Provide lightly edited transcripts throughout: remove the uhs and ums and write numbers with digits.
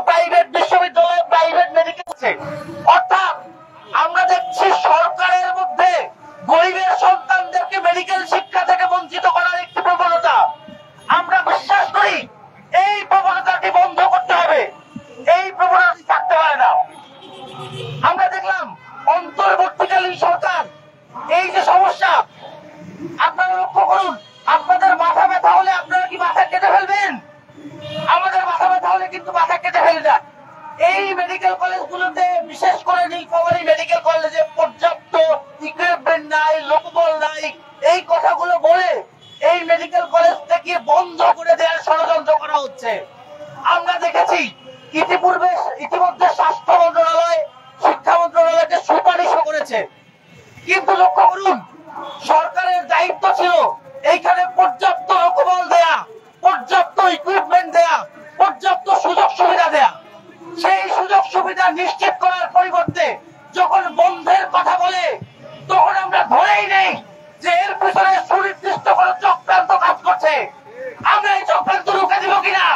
Private বিশ্ববিদ্যালয়, private medical আছে। অর্থাৎ আমরা দেখছি সরকারের মধ্যে গরিবের সন্তানদেরকে মেডিকেল শিক্ষা থেকে বঞ্চিত করার একটি প্রবণতা। আমরা বিশ্বাস করি এই প্রবণতাটি বন্ধ করতে হবে, এই প্রবণতাটি থাকতে পারে না। আমরা দেখলাম অন্তর্বর্তীকালীন সরকার এই যে সমস্যা, আপনারা লক্ষ্য করুন, আপনাদের মাথা ব্যথা হলে আপনারা কি মাথা কেটে ফেলবেন? আমাদের মাথা ব্যথা হলে কিন্তু মাথা কেটে ফেলে না। এই মেডিকেল কলেজগুলোতে, বিশেষ করে নীলফামারী মেডিকেল কলেজে পর্যাপ্ত ইকুইপমেন্ট নাই, লোকবল নাই, এই কথাগুলো বলে এই মেডিকেল কলেজটাকে বন্ধ করে দেওয়ার ষড়যন্ত্র করা হচ্ছে। আমরা দেখেছি ইতিমধ্যে স্বাস্থ্য মন্ত্রণালয়, শিক্ষা মন্ত্রণালয়কে সুপারিশও করেছে। কিন্তু লক্ষ্য করুন, সরকারের দায়িত্ব ছিল এইখানে পর্যাপ্ত লোকবল দেয়া, পর্যাপ্ত ইকুইপমেন্ট দেয়া, পর্যাপ্ত সুযোগ সুবিধা দেয়া। সেই সুযোগ সুবিধা নিশ্চিত করার পরিবর্তে যখন বন্ধের কথা বলে, তখন আমরা ধরেই নেই যে এর পিছনে সুনির্দিষ্ট কোনো চক্রান্ত কাজ করছে। আমরা এই চক্রান্ত রুখে দিব কিনা?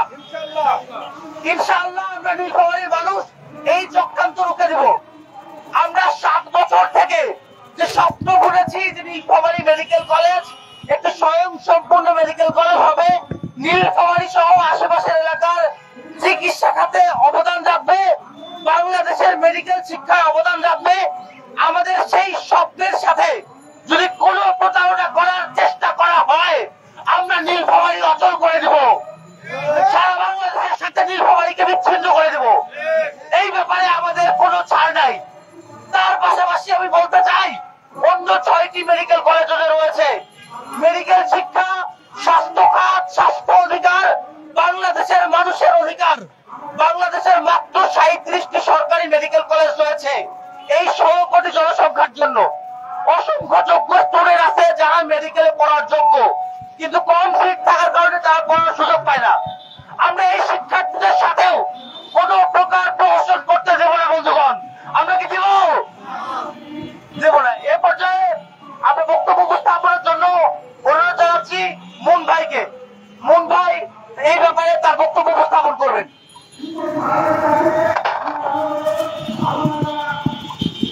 ইনশাআল্লাহ আমরা নীলফামারীর মানুষ এই চক্রান্ত রুখে দিব। আমরা 7 বছর থেকে যে স্বপ্ন বুনেছি যে নীলফামারী মেডিকেল কলেজ একটা স্বয়ং সম্পূর্ণ মেডিকেল কলেজ হবে, নীলফামারী সহ আশেপাশের এলাকার চিকিৎসা খাতে অবদান রাখবে, বাংলাদেশের মেডিকেল শিক্ষায় অবদান রাখবে। আমাদের সেই স্বপ্নের সাথে যদি কোনো প্রতারণা করার চেষ্টা করা হয়, আমরা নীলফামারী অচল করে দেব, সারা বাংলাদেশের সাথে নীলফামারীকে বিচ্ছিন্ন করে দেব। এই ব্যাপারে আমাদের কোনো ছাড় নাই। তার পাশাপাশি আমি বলতে চাই, অন্য 6টি মেডিকেল কলেজ রয়েছে। মেডিকেল শিক্ষা, স্বাস্থ্য খাত, স্বাস্থ্য অধিকার বাংলাদেশের মানুষের অধিকার। বাংলাদেশের মাত্র 37টি সরকারি মেডিকেল কলেজ রয়েছে এই 16 কোটি জনসংখ্যার জন্য। অসংখ্য যোগ্য স্টুডেন্ট আছে যারা মেডিকেলে পড়ার যোগ্য, কিন্তু কম সিট থাকার কারণে তারা পড়ার সুযোগ পায় না। আমরা এই শিক্ষার্থীদের সাথেও কোনো প্রকার প্রহসন করতে দেব না বন্ধুগণ। আমরা কি দেব না? এ পর্যায়ে আমরা বক্তব্য উপস্থাপনের জন্য অনুরোধ জানাচ্ছি মুন ভাইকে। মুন ভাই এই ব্যাপারে তার বক্তব্য উপস্থাপন করবেন।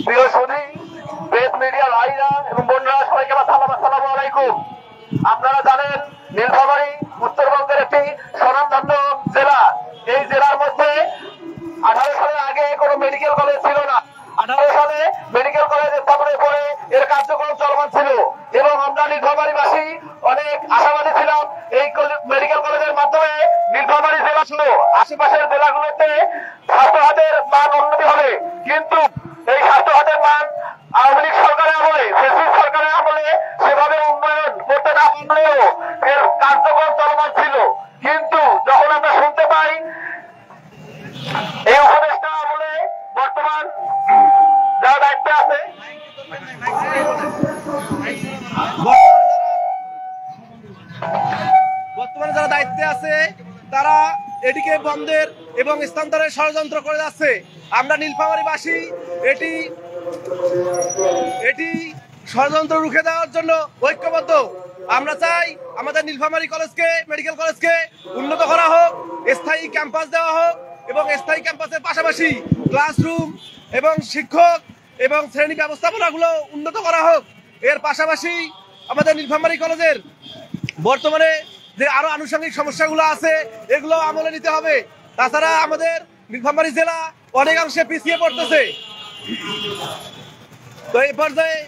প্রিয় সুধী, প্রেস মিডিয়া ভাইরা এবং বোনরা, সবাইকে আসসালামু আলাইকুম। আপনারা জানেন নীলফামারী উত্তরবঙ্গের একটি স্বনামধন্য জেলা। এই জেলার মধ্যে 18 সালের আগে কোনো মেডিকেল কলেজ ছিল না। 18 সালে মেডিকেল কলেজ স্থাপনের পরে এর কার্যক্রম চলমান ছিল এবং আমরা নীলফামারীবাসী অনেক আশাবাদী ছিলাম এই মেডিকেল কলেজের মাধ্যমে নীলফামারী জেলা ছিল আশেপাশের জেলাগুলোতে স্বাস্থ্য খাতের মান উন্নতি হবে। কিন্তু এই স্বাস্থ্য খাতের মান আওয়ামী লীগ সরকারের আমলে, ফ্যাসিস্ট সরকারের আমলে সেভাবে উন্নয়ন করতে না পারলেও এর কার্যক্রম চলমান ছিল। কিন্তু যখন আমরা শুনতে পাই এই উপদেষ্টা আমলে বর্তমান যারা দায়িত্বে আছে, তারা এটিকে বন্ধের এবং স্থানান্তরের ষড়যন্ত্র করে যাচ্ছে। আমরা নীলফামারীবাসী এটি ষড়যন্ত্র রুখে দেওয়ার জন্য ঐক্যবদ্ধ। আমরা চাই আমাদের নীলফামারী কলেজকে, মেডিকেল কলেজকে উন্নত করা হোক, স্থায়ী ক্যাম্পাস দেওয়া হোক এবং স্থায়ী ক্যাম্পাসের পাশাপাশি ক্লাসরুম এবং শিক্ষক এবং শ্রেণী ব্যবস্থাপনাগুলো উন্নত করা হোক। এর পাশাপাশি আমাদের নীলফামারী কলেজের বর্তমানে যে আরো আনুষঙ্গিক সমস্যাগুলো আছে এগুলো আমলে নিতে হবে। তাছাড়া আমাদের নীলফামারী জেলা অনেকাংশে পিছিয়ে পড়তেছে। তো এই পর্যায়ে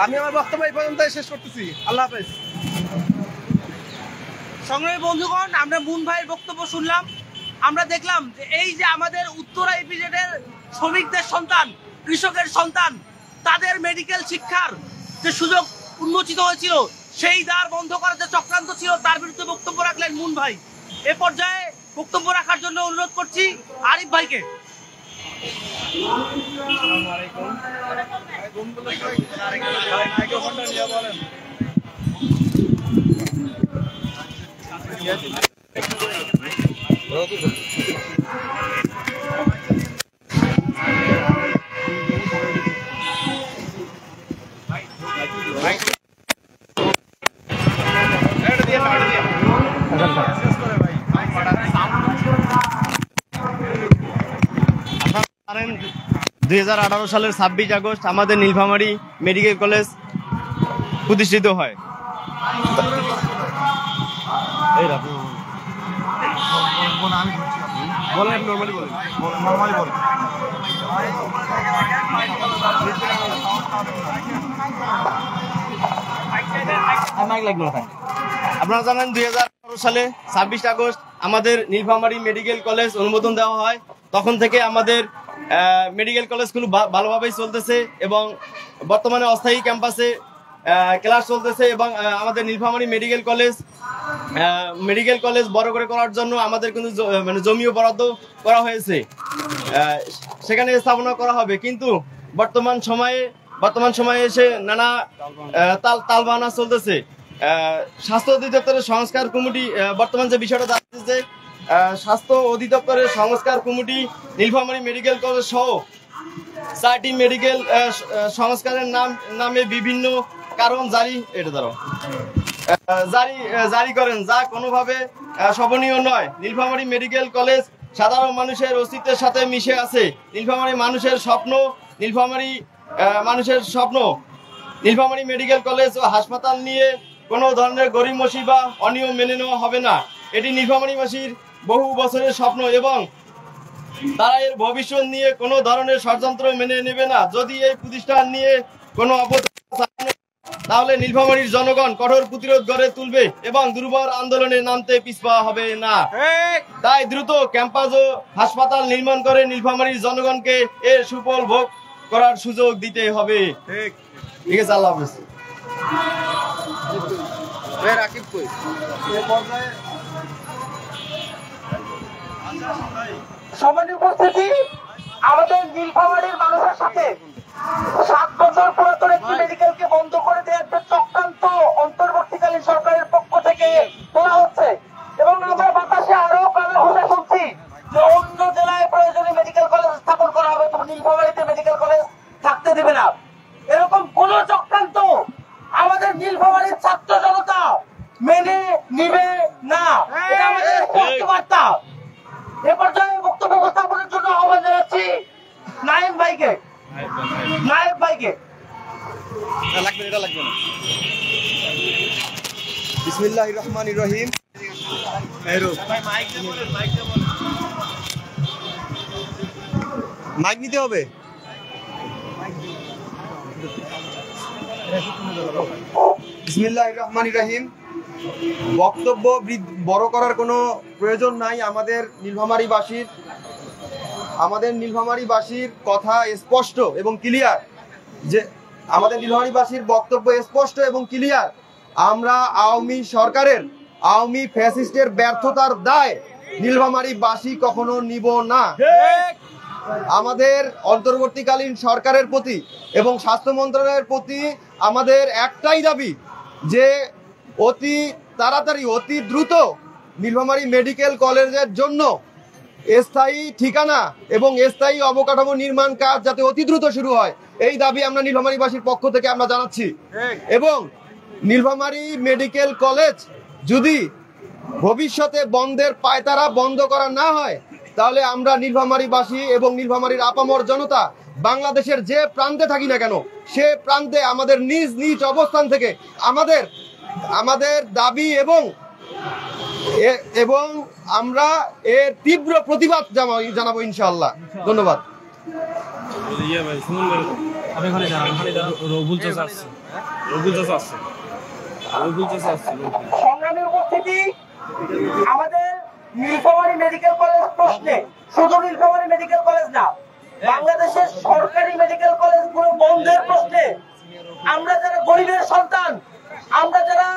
আমি আমার বক্তব্য এই পর্যন্ত শেষ করতেছি। আল্লাহ হাফেজ। সংগ্রামী বন্ধুগণ, আমরা মুন ভাইয়ের বক্তব্য শুনলাম। আমরা দেখলাম যে এই যে আমাদের উত্তরা ইপিজেডের শ্রমিকদের সন্তান, কৃষকের সন্তান, তাদের মেডিকেল শিক্ষার যে সুযোগ উন্মোচিত হয়েছিল, সেই দ্বার বন্ধ করার যে চক্রান্ত ছিল তার বিরুদ্ধে বক্তব্য রাখলেন মুন ভাই। এ পর্যায়ে বক্তব্য রাখার জন্য অনুরোধ করছি আরিফ ভাইকে। 2018 সালের 26 আগস্ট আমাদের নীলফামারী মেডিকেল কলেজ প্রতিষ্ঠিত হয়। আপনারা জানেন 2018 সালে 26 আগস্ট আমাদের নীলফামারী মেডিকেল কলেজ অনুমোদন দেওয়া হয়। তখন থেকে আমাদের মেডিকেল কলেজগুলো ভালোভাবেই চলতেছে এবং বর্তমানে অস্থায়ী ক্যাম্পাসে ক্লাস চলতেছে এবং আমাদের নীলফামারী মেডিকেল কলেজ বড় করে করার জন্য আমাদের কিন্তু মানে জমিও বরাদ্দ করা হয়েছে, সেখানে স্থাপনা করা হবে। কিন্তু বর্তমান সময়ে এসে নানা তালবাহানা চলতেছে। স্বাস্থ্য অধিদপ্তরের সংস্কার কমিটি বর্তমান যে বিষয়টা দাঁড়িয়েছে, স্বাস্থ্য অধিদপ্তরের সংস্কার কমিটি নীলফামারী মেডিকেল কলেজ সহ 4টি মেডিকেল সংস্কারের নামে বিভিন্ন কারণ জারি করেন, যা কোনোভাবে শোভনীয় নয়। নীলফামারী মেডিকেল কলেজ সাধারণ মানুষের অস্তিত্বের সাথে মিশে আছে। নীলফামারী মেডিকেল কলেজ ও হাসপাতাল নিয়ে কোনো ধরনের গরিমসি বা অনিয়ম মেনে নেওয়া হবে না। এটি নীলফামারীবাসীর বহু বছরের স্বপ্ন এবং তারা এর ভবিষ্যৎ নিয়ে কোনো ধরনের ষড়যন্ত্র মেনে নেবে না। যদি এই প্রতিষ্ঠান নিয়ে কোনো তাহলে নীলফামারীর জনগণ কঠোর প্রতিরোধ গড়ে তুলবে এবং দুর্বার আন্দোলনে নামতে পিছপা হবে না। তাই দ্রুত ক্যাম্পাস ও হাসপাতাল নির্মাণ করে নীলফামারীর জনগণকে এর সুফল ভোগ করার সুযোগ দিতে হবে। ঠিক আছে, আল্লাহ হাফেজ। সম্মানিত উপস্থিতি, আমাদের নীলফামারীর মানুষের সাথে 7 বছর পুরাতন একটি মেডিকেলকে বন্ধ করে দেওয়ার একটা চক্রান্ত অন্তর্বর্তীকালীন সরকারের পক্ষ থেকে তোলা হচ্ছে এবং আমরা বাতাসে আরো কানে ঘুষে শুনছি যে অন্য জেলায় প্রয়োজনে মেডিকেল কলেজ স্থাপন করা হবে, তবে নীলফামারীতে মেডিকেল কলেজ থাকতে দেবে না। এরকম কোন চক্রান্ত আমাদের নীলফামারীর ছাত্র জনতা মেনে নিবে না, এটা আমাদের স্পষ্ট বার্তা। এ পর্যায়ে বক্তব্য উপস্থাপনের জন্য আহ্বান জানাচ্ছি নায়েব ভাইকে। বিসমিল্লাহির রহমানির রহিম। মাইক নিতে হবে। বিসমিল্লাহির রহমানির রহিম। বক্তব্য বড় করার কোনো প্রয়োজন নাই। আমাদের নীলফামারীবাসীর কথা স্পষ্ট এবং ক্লিয়ার, যে আমাদের নীলফামারীবাসীর বক্তব্য স্পষ্ট এবং ক্লিয়ার। আমরা আওয়ামী ফ্যাসিস্টের ব্যর্থতার দায় নীলফামারীবাসী কখনো নিব না। আমাদের অন্তর্বর্তীকালীন সরকারের প্রতি এবং স্বাস্থ্য মন্ত্রণালয়ের প্রতি আমাদের একটাই দাবি, যে অতি তাড়াতাড়ি অতি দ্রুত নীলফামারী মেডিকেল কলেজের জন্য স্থায়ী ঠিকানা এবং স্থায়ী অবকাঠামো নির্মাণ কাজ যাতে অতি দ্রুত শুরু হয়, এই দাবি আমরা নীলফামারীবাসীর পক্ষ থেকে আমরা জানাচ্ছি। এবং নীলফামারী মেডিকেল কলেজ যদি ভবিষ্যতে বন্ধের পায়তারা বন্ধ করা না হয়, তাহলে আমরা নীলফামারীবাসী এবং নীলফামারীর আপামর জনতা বাংলাদেশের যে প্রান্তে থাকি না কেন, সে প্রান্তে আমাদের নিজ নিজ অবস্থান থেকে আমাদের দাবি এবং আমরা এর তীব্র প্রতিবাদ জানাবো ইনশাআল্লাহ। ধন্যবাদ। সংগ্রামী উপস্থিতি, আমাদের নীলফামারী মেডিকেল কলেজ প্রশ্নে শুধু নীলফামারী মেডিকেল কলেজ না, বাংলাদেশের সরকারি মেডিকেল কলেজগুলো বন্ধের প্রশ্নে আমরা যারা গরিবের সন্তান, আমরা যারা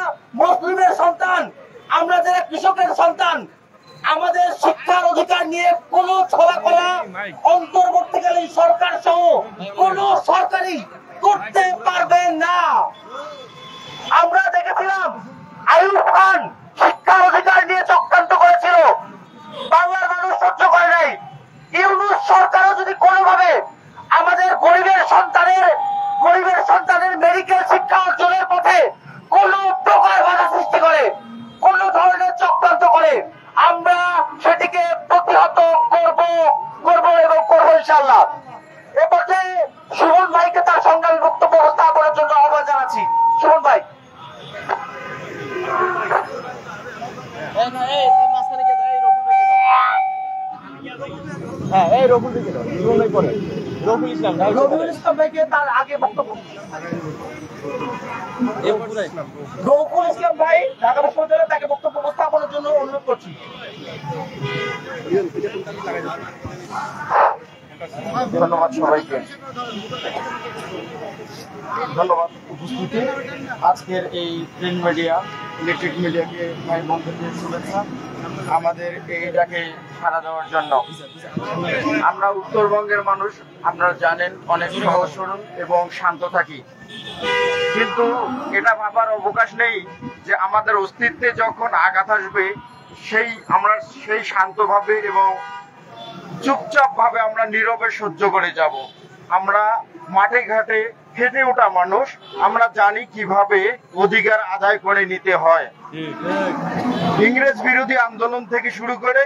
মুসলিমের সন্তান, আমরা যারা কৃষকের সন্তান, আমাদের শিক্ষার অধিকার নিয়ে কোন ছলাকলা অন্তর্বর্তীকালীন সরকার সহ কোন সরকারই করতে পারবে না। আমরা দেখেছিলাম আইয়ুব খান শিক্ষার অধিকার নিয়ে চক্রান্ত করেছিল, বাংলার মানুষ সহ্য করে নাই। ইউনূস সরকারও যদি কোনোভাবে আমাদের গরিবের সন্তানের মেডিকেল শিক্ষা অর্জনের পথে কোন প্রকার বাধা সৃষ্টি করে, কোন ধরনের চক্রান্ত করে, আমরা সেটিকে প্রতিহত করব এবং করবো ইনশাআল্লাহ। এ পর্যায়ে রবিউল ইসলাম ভাইকে তার আগে বক্তব্য রবিউল ইসলাম ভাই ঢাকা বিশ্ববিদ্যালয়ে তাকে বক্তব্য উপস্থাপনের জন্য অনুরোধ করছি। ধন্যবাদ সবাইকে, ধন্যবাদ উপস্থিতি। আজকের এই প্রিন্ট মিডিয়া, ইলেকট্রিক মিডিয়াকে ভাই বন্ধুদের শুভেচ্ছা আমাদের এইটাকে সাড়া দেওয়ার জন্য। আমরা উত্তরবঙ্গের মানুষ, আপনারা জানেন, অনেক সহজ সরল এবং শান্ত থাকি, কিন্তু এটা ভাবার অবকাশ নেই যে আমাদের অস্তিত্বে যখন আঘাত আসবে আমরা সেই শান্তভাবে এবং চুপচাপ ভাবে আমরা নীরবে সহ্য করে যাব। আমরা মাঠে ঘাটে খেটে ওঠা মানুষ, আমরা জানি কিভাবে অধিকার আদায় করে নিতে হয়। ইংরেজ বিরোধী আন্দোলন থেকে শুরু করে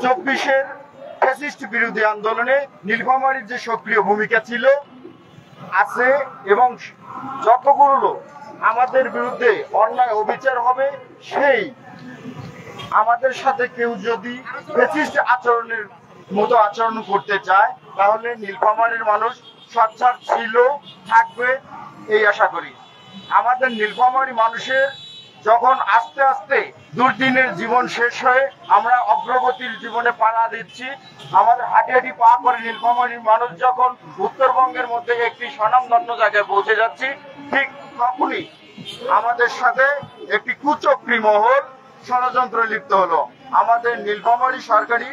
24-এর ফ্যাসিস্ট বিরোধী আন্দোলনে নীলফামারীর যে সক্রিয় ভূমিকা ছিল আছে, এবং যতগুলো আমাদের বিরুদ্ধে অন্যায় অবিচার হবে, সেই আমাদের সাথে কেউ যদি ফ্যাসিস্ট আচরণের মতো আচরণ করতে চায় তাহলে নীলফামারীর মানুষ সোচ্চার ছিল, থাকবে এই আশা করি। আমাদের নীলফামারী মানুষের যখন আস্তে আস্তে দুর্দিনের জীবন শেষ হয়ে আমরা অগ্রগতির জীবনে পাড়া দিচ্ছি, আমাদের হাঁটি হাঁটি পা করে নীলফামারীর মানুষ যখন উত্তরবঙ্গের মধ্যে একটি স্বনামধন্য জায়গায় পৌঁছে যাচ্ছি, ঠিক তখনই আমাদের সাথে একটি কুচক্রী মহল ষড়যন্ত্র লিপ্ত হলো। আমাদের নীলফামারী সরকারি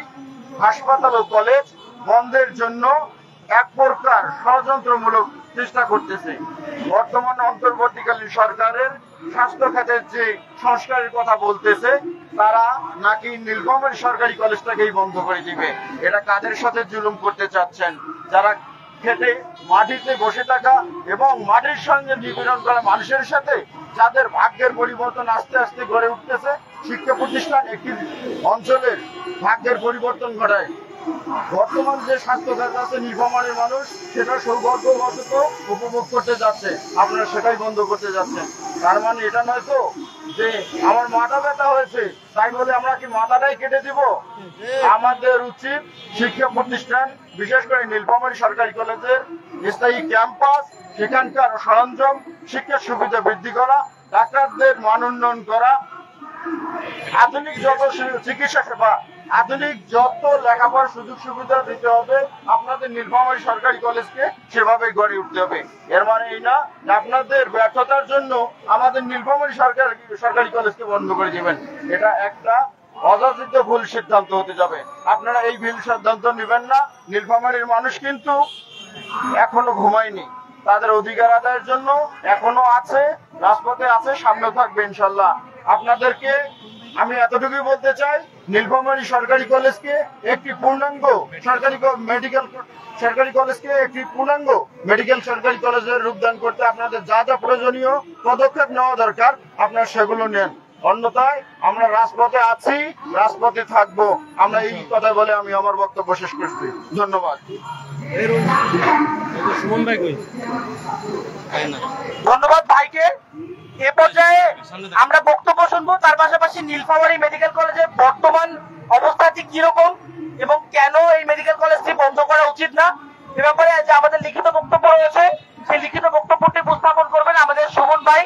হাসপাতাল ও কলেজ বন্ধের জন্য এক প্রকার ষড়যন্ত্রমূলক চেষ্টা করতেছে। বর্তমান অন্তর্বর্তীকালীন সরকারের স্বাস্থ্য খাতের যে সংস্কারের কথা বলতেছে, তারা নাকি নীলফামারী সরকারি কলেজটাকেই বন্ধ করে দিবে। এটা কাদের সাথে জুলুম করতে চাচ্ছেন? যারা খেটে মাটিতে বসে থাকা এবং মাটির সঙ্গে নিপীড়ন করা মানুষের সাথে যাদের ভাগ্যের পরিবর্তন আস্তে আস্তে গড়ে উঠতেছে। শিক্ষা প্রতিষ্ঠান একটি অঞ্চলের ভাগ্যের পরিবর্তন ঘটায়। বর্তমান যে স্বাস্থ্য খাত আছে নীলফামারীর মানুষ সেটা সৌভাগ্যবশত উপভোগ করতে যাচ্ছে, আপনারা সেটাই বন্ধ করতে যাচ্ছেন। তার মানে এটা নয় তো যে আমার মাথা ব্যথা হয়েছে তাই বলে আমরা কি মাথাটাই কেটে দিব? আমাদের উচিত শিক্ষা প্রতিষ্ঠান, বিশেষ করে নীলফামারী সরকারি কলেজের স্থায়ী ক্যাম্পাস, সেখানকার সরঞ্জাম, শিক্ষার সুবিধা বৃদ্ধি করা, ডাক্তারদের মান উন্নয়ন করা, আধুনিক যত চিকিৎসা সেবা, আধুনিক যত লেখাপড়ার সুযোগ সুবিধা দিতে হবে আপনাদের নীলফামারী সরকারি কলেজকে সেভাবে গড়ে উঠতে হবে। এর মানে এই না আপনাদের ব্যর্থতার জন্য আমাদের নীলফামারী সরকারি কলেজকে বন্ধ করে দিবেন। এটা একটা অযাচিত ভুল সিদ্ধান্ত হতে যাবে। আপনারা এই ভুল সিদ্ধান্ত নেবেন না। নীলফামারীর মানুষ কিন্তু এখনো ঘুমায়নি, তাদের অধিকার আদায়ের জন্য এখনো আছে, রাজপথে আছে, সামনে থাকবে ইনশাল্লাহ। আপনাদেরকে আমি এতটুকুই বলতে চাই, নীলফামারী সরকারি কলেজকে একটি পূর্ণাঙ্গ সরকারি কলেজকে একটি পূর্ণাঙ্গ মেডিকেল সরকারি কলেজের রূপদান করতে আপনাদের যা যা প্রয়োজনীয় পদক্ষেপ নেওয়া দরকার আপনারা সেগুলো নেন। অন্যথায় আমরা রাজপথে আছি, রাজপথে থাকবো। আমরা এই কথা বলে আমি আমার বক্তব্য শেষ করছি। ধন্যবাদ। ধন্যবাদ ভাইকে। এ পর্যায়ে আমরা বক্তব্য শুনবো, তার পাশাপাশি নীলফামারী মেডিকেল কলেজের বর্তমান অবস্থাটি কিরকম এবং কেন এই মেডিকেল কলেজটি বন্ধ করা উচিত না এ ব্যাপারে যে আমাদের লিখিত বক্তব্য রয়েছে সেই লিখিত বক্তব্যটি উপস্থাপন করবেন আমাদের সুমন ভাই,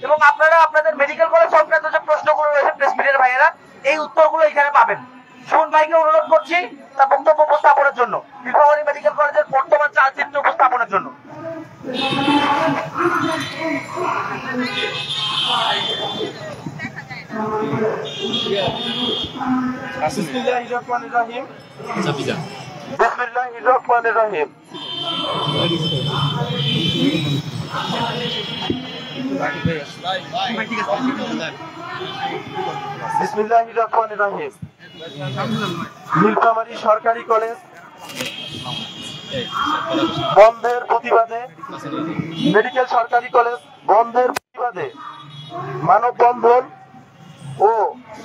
এবং আপনারা আপনাদের মেডিকেল কলেজ সংক্রান্ত যে প্রশ্নগুলো রয়েছে প্রেস মিডিয়ার ভাইয়েরা এই উত্তরগুলো এখানে পাবেন। সুমন ভাইকে অনুরোধ করছি তার বক্তব্য উপস্থাপনের জন্য, নীলফামারী মেডিকেল কলেজের বর্তমান চালচিত্র উপস্থাপনের জন্য। বিসমিল্লাহির রহমানির রহিম। বিসমিল্লাহির রহমানির রহিম। বিসমিল্লাহির রহমানির রহিম। নীলফামারী সরকারি কলেজ বন্ধের প্রতিবাদে, মেডিকেল সরকারি কলেজ বন্ধের প্রতিবাদে মানববন্ধন ও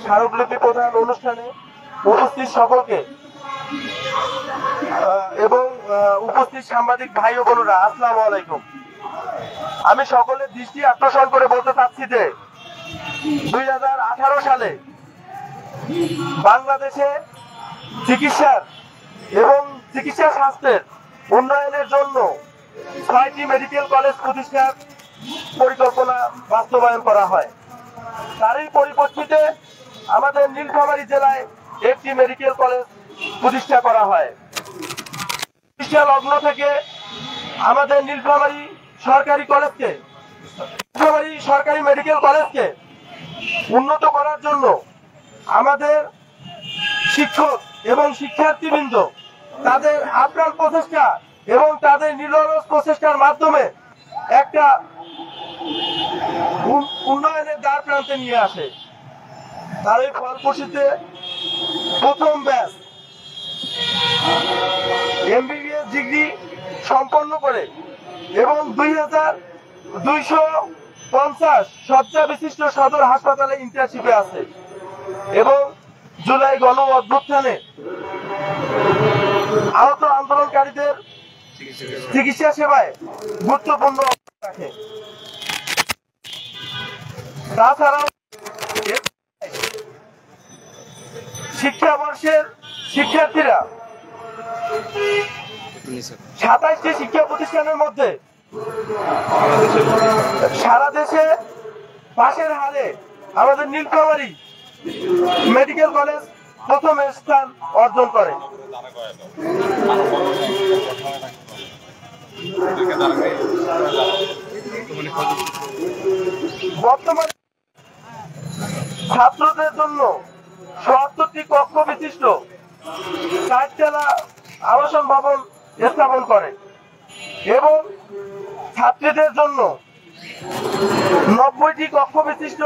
স্মারকলিপি প্রদান অনুষ্ঠানে উপস্থিত সকলকে এবং উপস্থিত সাংবাদিক ভাই ও বোনেরা আসসালামু আলাইকুম। আমি সকলের দৃষ্টি আকর্ষণ করে বলতে চাচ্ছি যে 2018 সালে বাংলাদেশে চিকিৎসার এবং চিকিৎসা স্বাস্থ্যের উন্নয়নের জন্য 6টি মেডিকেল কলেজ প্রতিষ্ঠার পরিকল্পনা বাস্তবায়ন করা হয়। তারই পরিপ্রেক্ষিতে আমাদের নীলফামারী জেলায় একটি মেডিকেল কলেজ প্রতিষ্ঠা করা হয়। প্রতিষ্ঠা লগ্ন থেকে আমাদের নীলফামারী সরকারি মেডিকেল কলেজকে উন্নত করার জন্য আমাদের শিক্ষক এবং শিক্ষার্থীবৃন্দ তাদের আপ্রাণ প্রচেষ্টা এবং তাদের নিরলস প্রচেষ্টার মাধ্যমে একটা উন্নয়নের দ্বার প্রান্তে নিয়ে আসে। তার এই ফলপ্রসূতে প্রথম ব্যাচ MBBS ডিগ্রি সম্পন্ন করে এবং 2250 শয্যা বিশিষ্ট সদর হাসপাতালে ইন্টার্নশিপে আছে এবং জুলাই গণ অভ্যুত্থানে আহত আন্দোলনকারীদের চিকিৎসা সেবায় গুরুত্বপূর্ণ অবদান রাখে। তাছাড়াও শিক্ষাবর্ষের শিক্ষার্থীরা 27টি শিক্ষা প্রতিষ্ঠানের মধ্যে সারা দেশে পাশের হারে আমাদের নীলফামারী মেডিকেল কলেজ প্রথম স্থান অর্জন করে। বর্তমানে ছাত্রদের জন্য ৭৭টি কক্ষ বিশিষ্ট 4তলা আবাসন ভবন স্থাপন করে এবং ছাত্রীদের জন্য 90টি কক্ষ বিশিষ্ট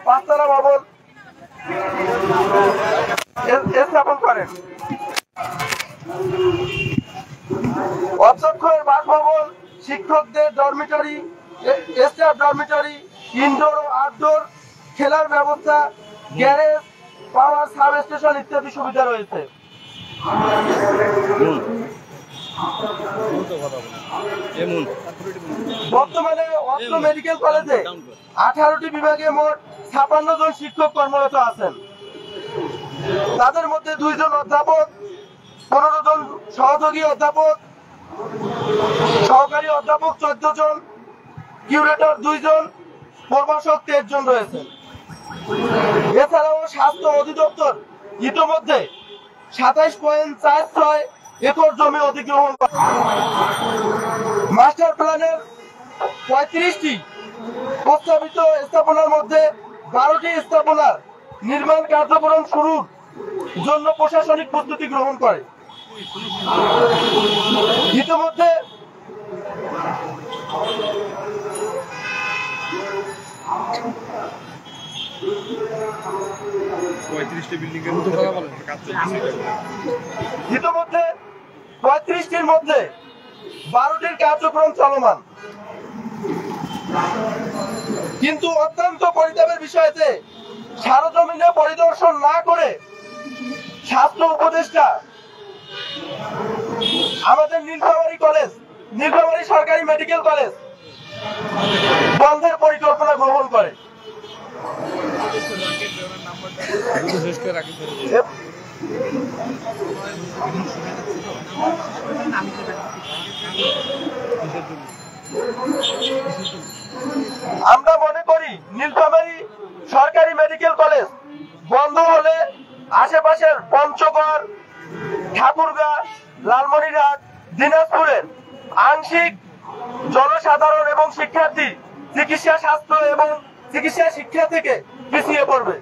5তলা ভবন স্থাপন করেন। অধ্যক্ষের বাসভবন, শিক্ষকদের ডরমিটরি, স্টাফ ডরমিটরি, ইনডোর ও আউটডোর খেলার ব্যবস্থা, গ্যারেজ, পাওয়ার সাব স্টেশন ইত্যাদি সুবিধা রয়েছে। বর্তমানে অত্র মেডিকেল কলেজে 18টি বিভাগে মোট 56 জন শিক্ষক কর্মরত আছেন। তাদের মধ্যে 2 জন অধ্যাপক, 15 জন সহযোগী অধ্যাপক, সহকারী অধ্যাপক 14 জন, কিউরেটর 2 জন, প্রভাষক 13 জন রয়েছেন। এছাড়াও স্বাস্থ্য অধিদপ্তর ইতিমধ্যে 27.46 একর জমি অধিগ্রহণ করে। মাস্টার প্ল্যানের 35টি প্রস্তাবিত স্থাপনার মধ্যে 12টি স্থাপনার নির্মাণ কার্যক্রম শুরুর জন্য প্রশাসনিক প্রস্তুতি গ্রহণ করে। ইতিমধ্যে ইতিমধ্যে 35টির মধ্যে 12টির কার্যক্রম চলমান। কিন্তু অত্যন্ত পরিতাপের বিষয়তে সরেজমিনে পরিদর্শন না করে স্বাস্থ্য উপদেষ্টা আমাদের নীলফামারী সরকারি মেডিকেল কলেজ বন্ধের পরিকল্পনা গ্রহণ করে। আমরা মনে করি নীলফামারী সরকারি মেডিকেল কলেজ বন্ধ হলে আশেপাশের পঞ্চগড়, ঠাকুরগাঁ, লালমনিরহাট, দিনাজপুরের আংশিক জনসাধারণ এবং শিক্ষার্থী চিকিৎসা স্বাস্থ্য এবং চিকিৎসা শিক্ষা থেকে পিছিয়ে পড়বে।